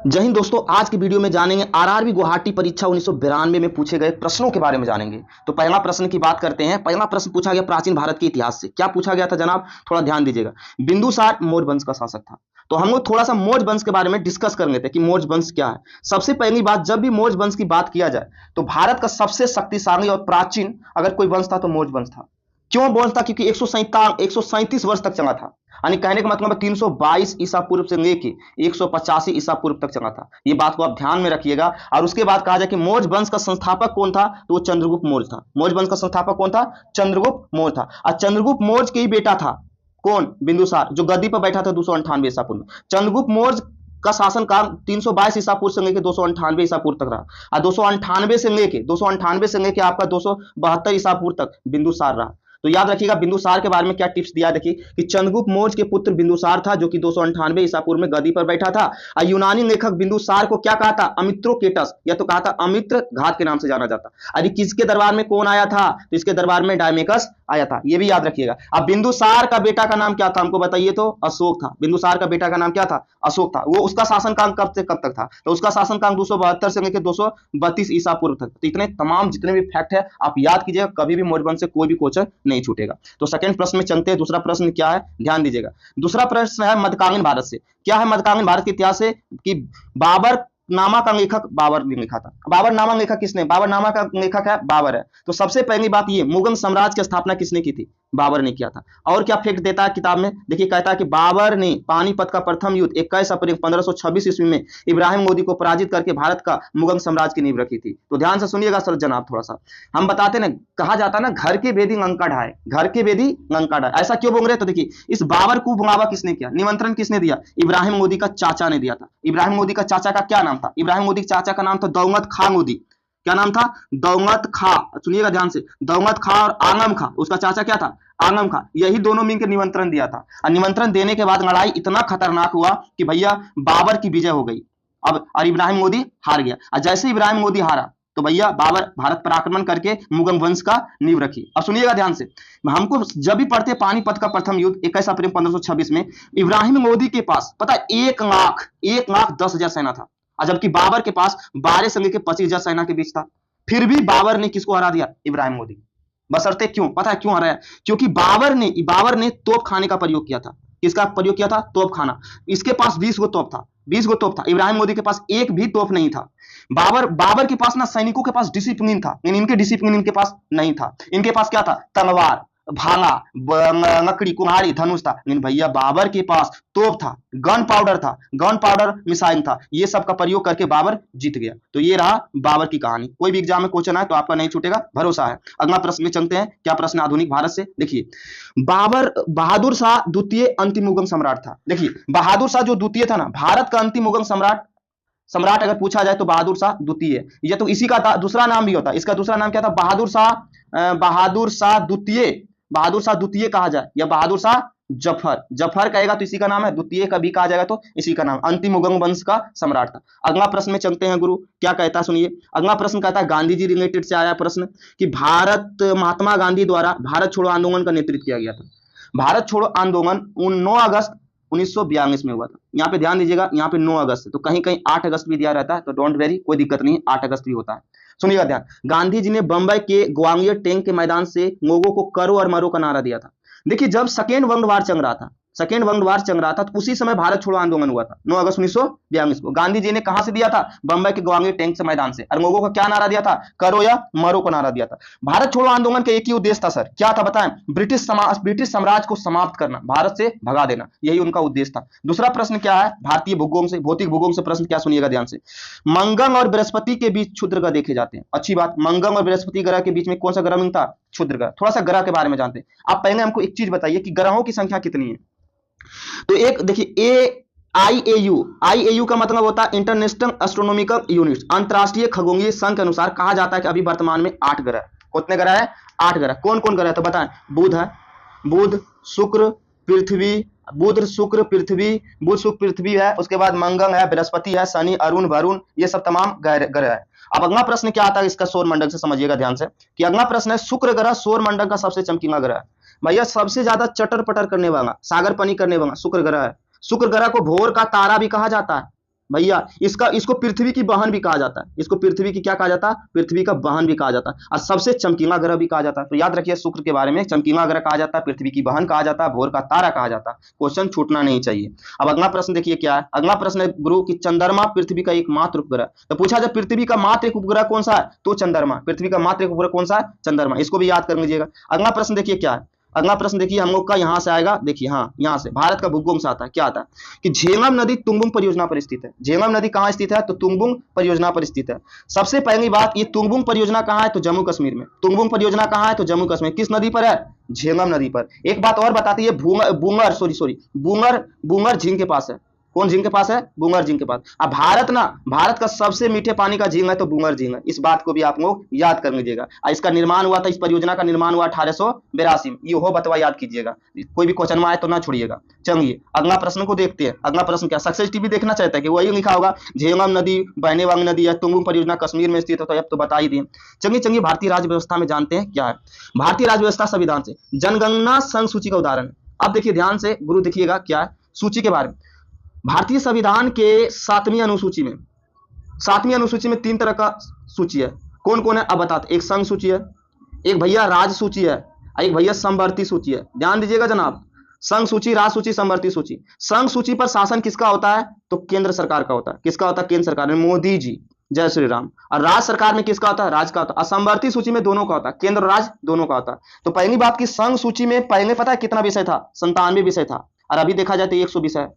जय हिंद दोस्तों। आज की वीडियो में जानेंगे आरआरबी गुवाहाटी परीक्षा 1992 में पूछे गए प्रश्नों के बारे में जानेंगे। तो पहला प्रश्न की बात करते हैं। पहला प्रश्न पूछा गया प्राचीन भारत के इतिहास से। क्या पूछा गया था जनाब, थोड़ा ध्यान दीजिएगा। बिंदुसार मौर्य वंश का शासक था। तो हम लोग थोड़ा सा मौर्य वंश के बारे में डिस्कस कर लेते हैं कि मौर्य वंश क्या है। सबसे पहली बात, जब भी मौर्य वंश की बात किया जाए तो भारत का सबसे शक्तिशाली और प्राचीन अगर कोई वंश था तो मौर्य वंश था। क्यों वंश था? क्योंकि 137 वर्ष तक चला था। यानी कहने का मतलब 322 ईसा पूर्व से लेके 185 ईसा पूर्व तक चला था। ये बात को आप ध्यान में रखिएगा। और उसके बाद कहा जाए कि मौर्य वंश का संस्थापक कौन था, तो वो चंद्रगुप्त मौर्य था। मौर्य वंश का संस्थापक कौन था? चंद्रगुप्त मौर्य था। और चंद्रगुप्त मौर्य के ही बेटा था कौन? बिंदुसार, जो गद्दी पर बैठा था 298 ईसा पूर्व में। चंद्रगुप्त मौर्य का शासन काल 322 ईसा पूर्व से लेकर 298 ईसा पूर्व तक रहा। और 298 से लेके आपका 272 ईसा पूर्व तक बिंदुसार रहा। तो याद रखिएगा बिंदुसार के बारे में क्या टिप्स दिया। देखिए कि चंद्रगुप्त मौर्य के पुत्र बिंदुसार था, जो कि 298 ईसा पूर्व में गद्दी पर बैठा था। और यूनानी लेखक बिंदुसार को क्या कहा था? अमित्रोकेटस, या तो कहा था अमित्र घात के नाम से जाना जाता। अरे किसके दरबार में कौन आया था? तो इसके दरबार में डायमेकस आया था। ये भी याद रखिएगा। अब बिंदुसार का बेटा का नाम क्या था हमको बताइए? तो अशोक था। बिंदुसार का बेटा का नाम क्या था? अशोक था। वो उसका शासनकाल कब से कब तक था? तो उसका शासनकाल 272 से लेकर 232 ईसा पूर्व तक। तो इतने तमाम जितने भी फैक्ट है आप याद कीजिएगा, कभी भी मौर्य वंश से कोई भी क्वेश्चन नहीं छूटेगा। तो सेकंड प्रश्न में चलते हैं। दूसरा प्रश्न क्या है, ध्यान दीजिएगा। दूसरा प्रश्न है मध्यकालीन भारत से। क्या है मध्यकालीन भारत के इतिहास से? कि बाबर नामा का लेखक बाबर ने लिखा था। बाबर नामा लेखक किसने? बाबर नामा का लेखक है बाबर है। तो सबसे पहली बात ये, मुगल साम्राज्य की स्थापना किसने की थी? बाबर ने किया था। और क्या फैक्ट देता है किताब में? देखिए कहता है कि बाबर ने पानीपत का प्रथम युद्ध 21 अप्रैल 1526 ईस्वी में इब्राहिम लोदी को पराजित करके भारत का मुगल साम्राज्य की नींव रखी थी। तो ध्यान से सुनिएगा सर जनाब, थोड़ा सा हम बताते ना, कहा जाता ना घर के वेदी लंका ढाए, घर के वेदी लंका ढाए। ऐसा क्यों बोल रहे? तो देखिए इस बाबर को भुलावा किसने किया? निमंत्रण किसने दिया? इब्राहिम लोदी का चाचा ने दिया था। इब्राहिम लोदी का चाचा का क्या नाम था? इब्राहिम लोदी के चाचा का नाम था दौलत खां लोदी। क्या नाम था? दौलत खां। सुनिएगा ध्यान से, दौलत खां और आंगम खां, उसका चाचा क्या था? आंगम खां। यही दोनों मिलकर निमंत्रण दिया था। और निमंत्रण देने के बाद लड़ाई इतना खतरनाक हुआ कि भैया बाबर की विजय हो गई। अब और इब्राहिम लोदी हार गया। और जैसे इब्राहिम लोदी हारा तो भैया बाबर भारत पर आक्रमण करके मुगल वंश का नींव रखी। अब सुनिएगा ध्यान से, हमको जब भी पढ़ते पानीपत का प्रथम युद्ध 21 अप्रैल 1526 में इब्राहिम लोदी के पास पता है 1,10,000 सेना था। और जबकि बाबर के पास 12 से लेकर 25,000 सेना के बीच था। फिर भी बाबर ने किसको हरा दिया? इब्राहिम लोदी। बशर्ते क्यों? पता है क्यों हराया? क्योंकि बाबर ने तोप खाने का प्रयोग किया था। किसका प्रयोग किया था? तोप खाना। इसके पास 20 गो तोप था। 20 गो तोप था। इब्राहिम लोदी के पास एक भी तोप नहीं था। बाबर के पास ना सैनिकों के पास डिसिप्लिन था, लेकिन इनके डिसिप्लिन इनके पास नहीं था। इनके पास क्या था? तलवार, भाला, लकड़ी, कुम्हाड़ी, धनुष था। लेकिन भैया बाबर के पास तोप था, गन पाउडर मिसाइल था। ये सब का प्रयोग करके बाबर जीत गया। तो ये रहा बाबर की कहानी। कोई भी एग्जाम में क्वेश्चन आए तो आपका नहीं छूटेगा, भरोसा है। अगला प्रश्न में चलते हैं। क्या प्रश्न? आधुनिक भारत से। देखिए बहादुर शाह द्वितीय अंतिम मुगल सम्राट था। देखिए बहादुर शाह जो द्वितीय था ना, भारत का अंतिम मुगल सम्राट अगर पूछा जाए तो बहादुर शाह द्वितीय। ये तो इसी का दूसरा नाम भी होता है। इसका दूसरा नाम क्या था? बहादुर शाह द्वितीय कहा जाए, या बहादुर शाह जफर कहेगा तो इसी का नाम है। द्वितीय का भी कहा जाएगा तो इसी का नाम। अंतिम मुगल वंश का सम्राट था। अगला प्रश्न में चलते हैं गुरु, क्या कहता है सुनिए। अगला प्रश्न कहता है गांधी जी रिलेटेड से आया प्रश्न कि महात्मा गांधी द्वारा भारत छोड़ो आंदोलन का नेतृत्व किया गया था। भारत छोड़ो आंदोलन 9 अगस्त 1942 में हुआ था। यहाँ पे ध्यान दीजिएगा, यहाँ पे 9 अगस्त, तो कहीं कहीं 8 अगस्त भी दिया रहता है, तो डोंट वेरी, कोई दिक्कत नहीं, 8 अगस्त भी होता है। सुनिएगा ध्यान, गांधी जी ने बंबई के ग्वालियर टैंक के मैदान से लोगों को करो और मरो का नारा दिया था। देखिए जब सेकेंड वर्ल्ड वार चल रहा था तो उसी समय भारत छोड़ो आंदोलन हुआ था 9 अगस्त 1942 को। गांधी जी ने कहां से दिया था? बंबई के ग्वालियर टैंक से मैदान से। और लोगों का क्या नारा दिया था? करो या मरो का नारा दिया था। भारत छोड़ो आंदोलन का एक ही उद्देश्य था सर, क्या था बताएं? ब्रिटिश साम्राज्य को समाप्त करना, भारत से भगा देना, यही उनका उद्देश्य था। दूसरा प्रश्न क्या है? भारतीय भौतिक भूगोल से प्रश्न क्या? सुनिएगा ध्यान से। मंगल और बृहस्पति के बीच क्षुद्र ग्रह देखे जाते हैं। अच्छी बात, मंगल और बृहस्पति ग्रह के बीच में कौन सा ग्रह मिलता है? क्षुद्र ग्रह। थोड़ा सा ग्रह के बारे में जानते हैं। आप पहले हमको एक चीज बताइए कि ग्रहों की संख्या कितनी है। तो एक देखिए आईएयू का मतलब होता है इंटरनेशनल एस्ट्रोनॉमिकल यूनिट, अंतरराष्ट्रीय खगोलीय संघ के अनुसार कहा जाता है कि अभी वर्तमान में 8 ग्रह। कितने ग्रह है? 8 ग्रह। कौन कौन ग्रह है तो बताएं? बुध है, बुध शुक्र पृथ्वी है। उसके बाद मंगल है, बृहस्पति है, शनि, अरुण, वरुण, ये सब तमाम ग्रह है। अब अगला प्रश्न क्या आता है इसका? सौर मंडल से समझिएगा ध्यान से कि अगला प्रश्न है शुक्र ग्रह सौर मंडल का सबसे चमकीला ग्रह है। भैया सबसे ज्यादा चटर पटर करने वाला, सागर पानी करने वाला शुक्र ग्रह है। शुक्र ग्रह को भोर का तारा भी कहा जाता है। भैया इसको पृथ्वी की बहन भी कहा जाता है। इसको पृथ्वी की क्या कहा जाता है? पृथ्वी का बहन भी कहा जाता है। और सबसे चमकीला ग्रह भी कहा जाता है। तो याद रखिए शुक्र के बारे में, चमकीला ग्रह कहा जाता है, पृथ्वी की बहन कहा जाता है, भोर का तारा कहा जाता है। क्वेश्चन छूटना नहीं चाहिए। अब अगला प्रश्न देखिए क्या है। अगला प्रश्न है गुरु कि चंद्रमा पृथ्वी का एकमात्र उपग्रह। तो पूछा जब पृथ्वी का मात्र एक उपग्रह कौन सा है, तो चंद्रमा। पृथ्वी का मात्र एक उपग्रह कौन सा है? चंद्रमा। इसको भी याद कर लीजिएगा। अगला प्रश्न देखिए क्या है। अगला प्रश्न देखिए हम लोग का यहां से आएगा। देखिए हाँ, यहां से भारत का भूगोल से आता है। क्या आता है कि झेलम नदी तुंगबुंग परियोजना पर स्थित है। झेलम नदी कहां स्थित है? तो तुंगबुंग परियोजना पर स्थित है। सबसे पहली बात, ये तुंगबुंग परियोजना कहां है? तो जम्मू कश्मीर में। तुंगबुंग परियोजना कहां है? तो जम्मू कश्मीर। किस नदी पर है? झेलम नदी पर। एक बात और बताती है, बुंगर झील के पास है। कौन झील के पास है? बुंगर झील के पास। अब भारत का सबसे मीठे पानी का झील है तो बुंगर झील है। इस बात को भी आप लोग याद कर लीजिएगा। इसका निर्माण हुआ था, इस परियोजना का निर्माण हुआ 1882 में। ये हो बतवा याद कीजिएगा, कोई भी क्वेश्चन में आए तो ना छोड़िएगा। चलिए अगला प्रश्न को देखते हैं। अगला प्रश्न क्या, सक्सेस टीवी देखना चाहता है कि वही लिखा होगा झेलम नदी बहने वाली नदी है, तुंगबुंग परियोजना कश्मीर में स्थित है, तो अब तो बता ही दिए। चलिए भारतीय राज्य व्यवस्था में जानते हैं क्या है। भारतीय राज्य व्यवस्था संविधान से जनगणना संघ सूची का उदाहरण है। अब देखिए ध्यान से गुरु, देखिएगा क्या है सूची के बारे में। भारतीय संविधान के 7वीं अनुसूची में 3 तरह का सूची है। कौन कौन है अब बताते। एक संघ सूची है, एक भैया राज सूची है, एक भैया समवर्ती सूची है। ध्यान दीजिएगा जनाब, संघ सूची, राज सूची, समवर्ती सूची। संघ सूची पर शासन किसका होता है? तो केंद्र सरकार का होता है। किसका होता है? केंद्र सरकार में मोदी जी, जय श्री राम। और राज्य सरकार में किसका होता है? राज्य का होता है। समवर्ती सूची में दोनों का होता है, केंद्र और राज्य दोनों का होता है। तो पहली बात की संघ सूची में पहले पता है कितना विषय था? 97 विषय था, और अभी देखा जाए तो 100 विषय।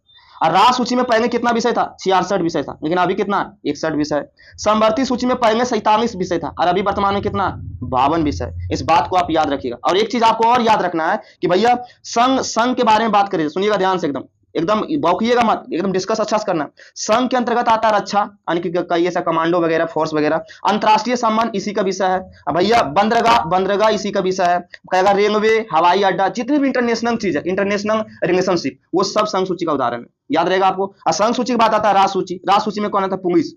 और राज सूची में पहले कितना विषय था? 66 विषय था, लेकिन अभी कितना? 61 विषय। समवर्ती सूची में पहले 47 विषय था, और अभी वर्तमान में कितना? 52 विषय। इस बात को आप याद रखिएगा। और एक चीज आपको और याद रखना है कि भैया संघ के बारे में बात करिए, सुनिएगा ध्यान से, एकदम बौखिएगा मत, एकदम डिस्कस अच्छा से करना। संघ के अंतर्गत आता है रक्षा, यानी कि कई ऐसा कमांडो वगैरह, फोर्स वगैरह। अंतरराष्ट्रीय संबंध इसी का विषय है। अब भैया बंदरगाह इसी का विषय है। कहेगा रेलवे, हवाई अड्डा, जितनी भी इंटरनेशनल चीज है, इंटरनेशनल रिलेशनशिप, वो सब संघ सूची का उदाहरण है। याद रहेगा आपको। संघ सूची की बात आता है राज सूची। राज सूची में कौन आता है? पुलिस,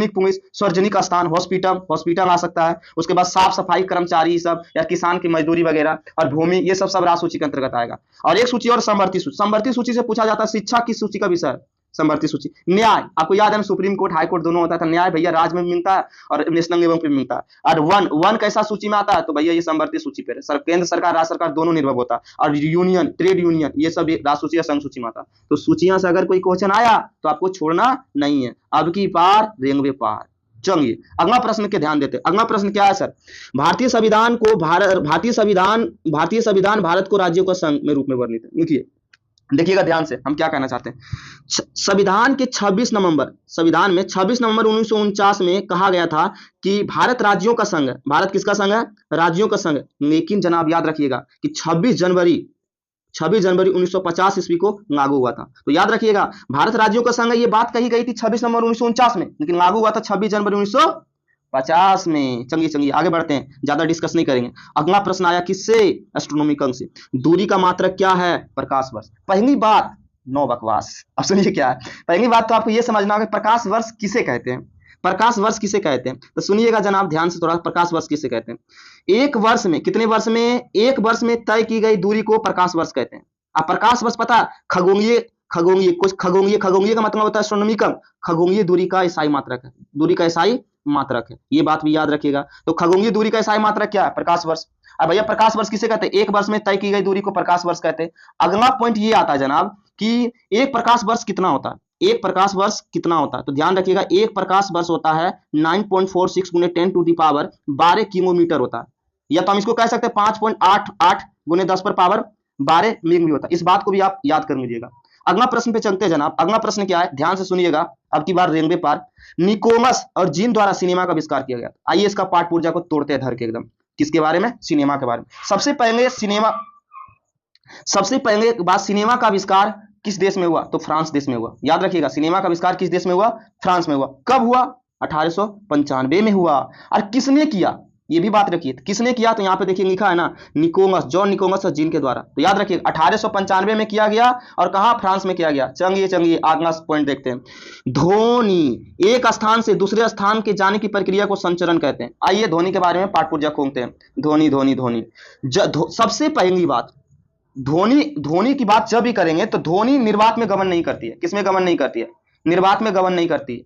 पुलिस, सार्वजनिक स्थान, हॉस्पिटल आ सकता है। उसके बाद साफ सफाई कर्मचारी सब, या किसान की मजदूरी वगैरह, और भूमि, ये सब राज सूची के अंतर्गत आएगा। और एक सूची और समवर्ती सूची। समवर्ती सूची से पूछा जाता है शिक्षा किस सूची का विषय है? समवर्ती सूची। न्याय, आपको याद है सुप्रीम कोर्ट, हाई कोर्ट दोनों होता था। न्याय भैया राज्य में मिलता है और नेशनल लेवल पे मिलता है। और वन कैसा सूची में आता है? तो भैया ये समवर्ती सूची पे है। केंद्र सरकार, राज्य सरकार दोनों निर्भर होता है। और यूनियन, ट्रेड यूनियन, ये सब राज सूची या संघ सूची में आता है। तो सूचियां से अगर कोई क्वेश्चन आया तो आपको छोड़ना नहीं है। अब की पार रेंगवे पार। चलिए अगला प्रश्न के ध्यान देते हैं। अगला प्रश्न क्या है सर? भारतीय संविधान भारत को राज्यों का संघ में रूप में वर्णित है। देखिएगा ध्यान से, हम क्या कहना चाहते हैं। संविधान में 26 नवंबर 1949 में कहा गया था कि भारत राज्यों का संघ है। भारत किसका संघ है? राज्यों का संघ है। लेकिन जनाब याद रखिएगा कि 26 जनवरी 1950 ईस्वी को लागू हुआ था। तो याद रखिएगा भारत राज्यों का संघ है, ये बात कही गई थी 26 नवंबर 1949 में, लेकिन लागू हुआ था 26 जनवरी 1950 में। चलिए आगे बढ़ते हैं, ज्यादा डिस्कस नहीं करेंगे। अगला प्रश्न आया किससे? एस्ट्रोनॉमिकल से। दूरी का मात्रक क्या है? प्रकाश वर्ष। पहली बात, नो बकवास। अब सुनिए क्या है। पहली बात तो आपको यह समझना होगा प्रकाश वर्ष किसे कहते हैं। प्रकाश वर्ष किसे कहते हैं? तो सुनिएगा जनाब ध्यान से थोड़ा, प्रकाश वर्ष किसे कहते हैं? एक वर्ष में, कितने वर्ष में? एक वर्ष में तय की गई दूरी को प्रकाश वर्ष कहते हैं। अब प्रकाश वर्ष पता, खगोलीय का मतलब होता है एस्ट्रोनॉमिकल। खगोलीय दूरी का ईसाई मात्रक है। दूरी का ईसाई मात्रक है, ये बात भी याद रखिएगा। तो खगोलीय दूरी का ईसाई मात्रक क्या है? प्रकाश वर्ष। अब भैया प्रकाश वर्ष किसे कहते हैं? एक वर्ष में तय की गई दूरी को प्रकाश वर्ष कहते हैं। अगला पॉइंट ये आता है जनाब कि एक प्रकाश वर्ष कितना होता है? एक प्रकाश वर्ष कितना होता है? तो ध्यान रखिएगा, एक प्रकाश वर्ष होता है 9.46 × 10⁻12 किलोमीटर होता है। या तो हम इसको कह सकते हैं 5.88 × 10⁻12 मील भी होता है। इस बात को भी आप याद कर लीजिएगा। अगला प्रश्न पे चलते हैं जनाब। अगला प्रश्न क्या है? ध्यान से सुनिएगा, अब की बार रेलवे पार। निकोलस और जीन द्वारा सिनेमा का आविष्कार किया गया। आइए इसका पाठ पूर्जा को तोड़ते हैं धर के एकदम। किसके बारे में? सिनेमा के बारे में। सबसे पहले बात, सिनेमा का आविष्कार किस देश में हुआ? तो फ्रांस देश में हुआ। याद रखिएगा, सिनेमा का आविष्कार किस देश में हुआ? फ्रांस में हुआ। कब हुआ? 1895 में हुआ। और किसने किया? ये भी बात रखिए, किसने किया? तो यहाँ पे देखिए लिखा है ना, जॉन निकोलस और जीन के द्वारा। तो याद रखिए 1895 में किया गया, और कहा? फ्रांस में किया गया। चलिए अगला पॉइंट देखते हैं। ध्वनि, एक स्थान से दूसरे स्थान के जाने की प्रक्रिया को संचरण कहते हैं। आइए ध्वनि के बारे में पाठ पूर्जा खोलते हैं। ध्वनि। सबसे पहली बात, ध्वनि की बात जब भी करेंगे तो ध्वनि निर्वात में गमन नहीं करती है। किसमें गमन नहीं करती है? निर्वात में गमन नहीं करती।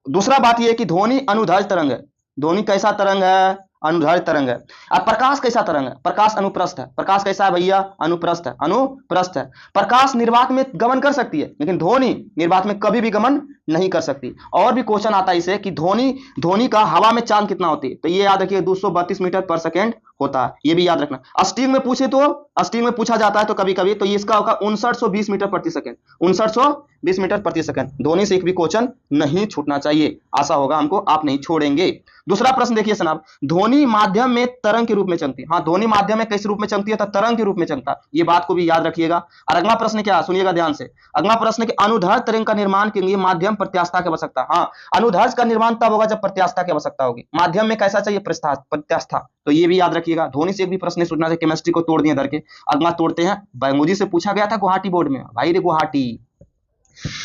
दूसरा बात यह है कि ध्वनि अनुदैर्ध्य तरंग है। ध्वनि कैसा तरंग है? अनुदैर्ध्य तरंग है। अब प्रकाश कैसा तरंग है? प्रकाश अनुप्रस्थ है। प्रकाश कैसा है भैया? अनुप्रस्थ है। अनुप्रस्थ है। प्रकाश निर्वात में गमन कर सकती है, लेकिन ध्वनि निर्वात में कभी भी गमन नहीं कर सकती। और भी क्वेश्चन आता है इसे कि ध्वनि का हवा में चाल कितना होती है, तो ये याद रखिए 232 मीटर पर सेकेंड होता है, ये भी याद रखना। स्ट्रिंग में पूछे तो स्ट्रिंग में पूछा जाता है तो कभी कभी, तो ये इसका होगा 5920 मीटर प्रति सेकंड। 5920 मीटर प्रति सेकंड। ध्वनि से एक भी क्वेश्चन नहीं छूटना चाहिए, आशा होगा हमको आप नहीं छोड़ेंगे। दूसरा प्रश्न देखिए जनाब, ध्वनि माध्यम में तरंग के रूप में चलती है। हाँ, ध्वनि माध्यम में किस रूप में चलती है? तो तरंग के रूप में चलता है, ये बात को भी याद रखिएगा। और अगला प्रश्न क्या, सुनिएगा ध्यान से। अगला प्रश्न कि अनुदैर्ध्य तरंग का निर्माण के लिए माध्यम प्रत्यास्थता की आवश्यकता। हाँ, अनुदैर्ध्य का निर्माण तब होगा जब प्रत्यास्थता की आवश्यकता होगी। माध्यम में कैसा चाहिए? प्रत्यास्था, तो ये भी याद रखिएगा। ध्वनि से एक भी प्रश्न सूचना से केमिस्ट्री को तोड़ दिए धर के। अगला तोड़ते हैं, बैंगोजी से पूछा गया था गुवाहाटी बोर्ड में, भाई रे गुवाहाटी।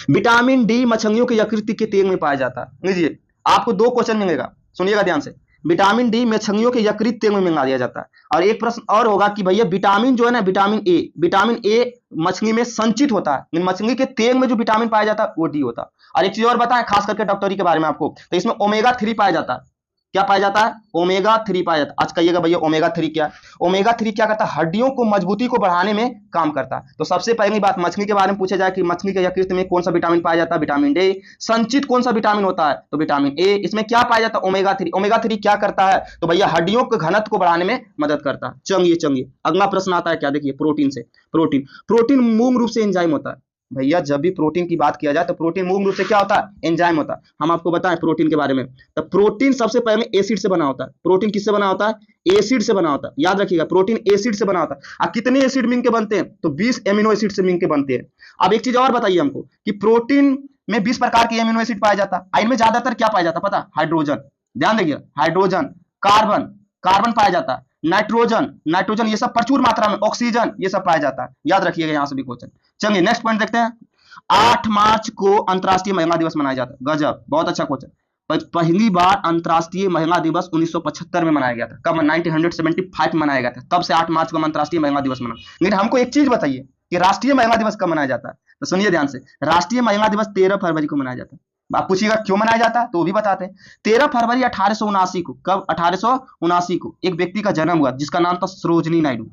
विटामिन डी मछलियों की यकृत के तेल में पाया जाता है। लीजिए, आपको दो क्वेश्चन मिलेगा, सुनिएगा ध्यान से। विटामिन डी मछलियों के यकृत तेल में मिला दिया जाता है। और एक प्रश्न और होगा कि भैया विटामिन जो है ना, विटामिन ए मछली में संचित होता है, मछली के तेल में जो विटामिन पाया जाता है वो डी होता है। और एक चीज और बताएं खास करके डॉक्टरी के बारे में आपको, तो इसमें ओमेगा 3 पाया जाता है। क्या पाया जाता है? ओमेगा 3 पाया जाता है। आज कहिएगा भैया ओमेगा 3 क्या? ओमेगा 3 क्या करता है? हड्डियों को मजबूती को बढ़ाने में काम करता है। तो सबसे पहली बात मछली के बारे में पूछा जाए कि मछली के यकृत में कौन सा विटामिन पाया जाता है? Vitamin D. संचित कौन सा विटामिन होता है? तो विटामिन ए। इसमें क्या पाया जाता है? ओमेगा 3। ओमेगा 3 क्या करता है? तो भैया हड्डियों के घनत्व को बढ़ाने में मदद करता है। चंगिए अगला प्रश्न आता है क्या, देखिए प्रोटीन से। प्रोटीन मूल रूप से एंजाइम होता है। भैया जब भी प्रोटीन की बात किया जाए तो प्रोटीन मूल रूप से क्या होता है? एंजाइम होता है। हम आपको बताएं प्रोटीन के बारे में, तो प्रोटीन सबसे पहले एसिड से बना होता है। प्रोटीन किससे बना होता है? एसिड से बना होता है, याद रखिएगा। प्रोटीन एसिड से बना होता है। अब कितने एसिड मिल के बनते हैं? तो 20 एमिनो एसिड से मिल के बनते हैं। अब एक चीज और बताइए हमको कि प्रोटीन में 20 प्रकार के एमिनो एसिड पाया जाता है। इनमें ज्यादातर क्या पाया जाता है पता? हाइड्रोजन, ध्यान देखिए, हाइड्रोजन, कार्बन पाया जाता है, नाइट्रोजन ये सब प्रचुर मात्रा में, ऑक्सीजन ये सब पाया जाता है, याद रखिएगा यहां से भी क्वेश्चन। चलिए नेक्स्ट पॉइंट देखते हैं। 8 मार्च को अंतरराष्ट्रीय महिला दिवस मनाया जाता है। गजब, बहुत अच्छा क्वेश्चन। पहली बार अंतरराष्ट्रीय महिला दिवस 1975 में मनाया गया था। कब? 1975 में मनाया गया था। तब से 8 मार्च को अंतरराष्ट्रीय महिला दिवस मना। लेकिन हमको एक चीज बताइए कि राष्ट्रीय महिला दिवस कब मनाया जाता है? तो सुनिए ध्यान से, राष्ट्रीय महिला दिवस 13 फरवरी को मनाया जाता है। आप पूछिएगा क्यों मनाया जाता है, तो वो भी बताते हैं। 13 फरवरी 1879 को, कब? 1879 को एक व्यक्ति का जन्म हुआ जिसका नाम था सरोजनी नायडू।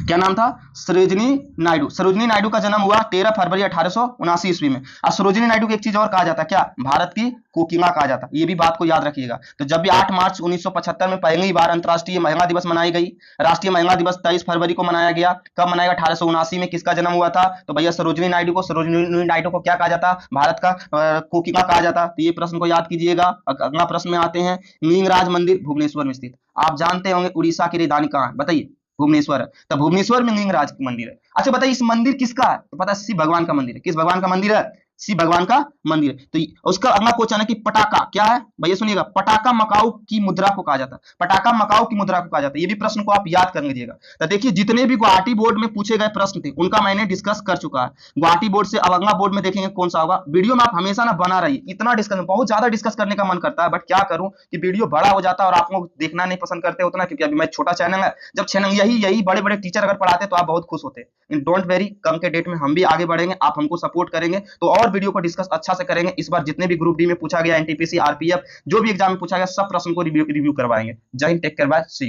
क्या नाम था? सरोजनी नायडू। सरोजनी नायडू का जन्म हुआ 13 फरवरी 1879 ईस्वी में। और सरोजनी नायडू को एक चीज और कहा जाता है, क्या? भारत की कोकिला कहा जाता है। ये भी बात को याद रखिएगा। तो जब भी 8 मार्च 1975 में पहली बार अंतरराष्ट्रीय महिला दिवस मनाई गई। राष्ट्रीय महिला दिवस 23 फरवरी को मनाया गया। कब मनाया? 1879 में। किसका जन्म हुआ था? तो भैया सरोजनी नायडू को। सरोजनी नायडू को क्या कहा जाता? भारत का कोकिला कहा जाता। तो ये प्रश्न को याद कीजिएगा। अगला प्रश्न में आते हैं। लिंगराज मंदिर भुवनेश्वर में स्थित। आप जानते होंगे उड़ीसा की राजधानी कहाँ है? बताइए। भुवनेश्वर है। तो भुवनेश्वर में लिंगराज मंदिर है। अच्छा बताइए इस मंदिर किसका है? तो पता है शिव भगवान का मंदिर है। किस भगवान का मंदिर है? शिव भगवान का मंदिर है। तो उसका अगला क्वेश्चन है कि पटाका क्या है? भैया सुनिएगा, पटाका मकाऊ की मुद्रा को कहा जाता है। पटाका मकाऊ की मुद्रा को कहा जाता है। ये भी प्रश्न को आप याद कर लीजिएगा। तो देखिए जितने भी गुवाहाटी बोर्ड में पूछे गए प्रश्न थे उनका मैंने डिस्कस कर चुका है गुवाहाटी बोर्ड से। अब अगला बोर्ड में देखेंगे कौन सा होगा। वीडियो में आप हमेशा ना बना रहिए, इतना डिस्कस, बहुत ज्यादा डिस्कस करने का मन करता है, बट क्या करूं कि वीडियो बड़ा हो जाता है और आप लोग देखना नहीं पसंद करते उतना, क्योंकि अभी मैं छोटा चैनल है। जब चैनल यही बड़े बड़े टीचर अगर पढ़ाते तो आप बहुत खुश होते। इन डोंट वेरी, कम के डेट में हम भी आगे बढ़ेंगे, आप हमको सपोर्ट करेंगे तो और वीडियो को डिस्कस अच्छा से करेंगे। इस बार जितने भी ग्रुप डी में पूछा गया, एनटीपीसी, आरपीएफ, जो भी एग्जाम में पूछा गया, सब प्रश्न को रिव्यू करवाएंगे। जय हिंद, take care, bye, see you.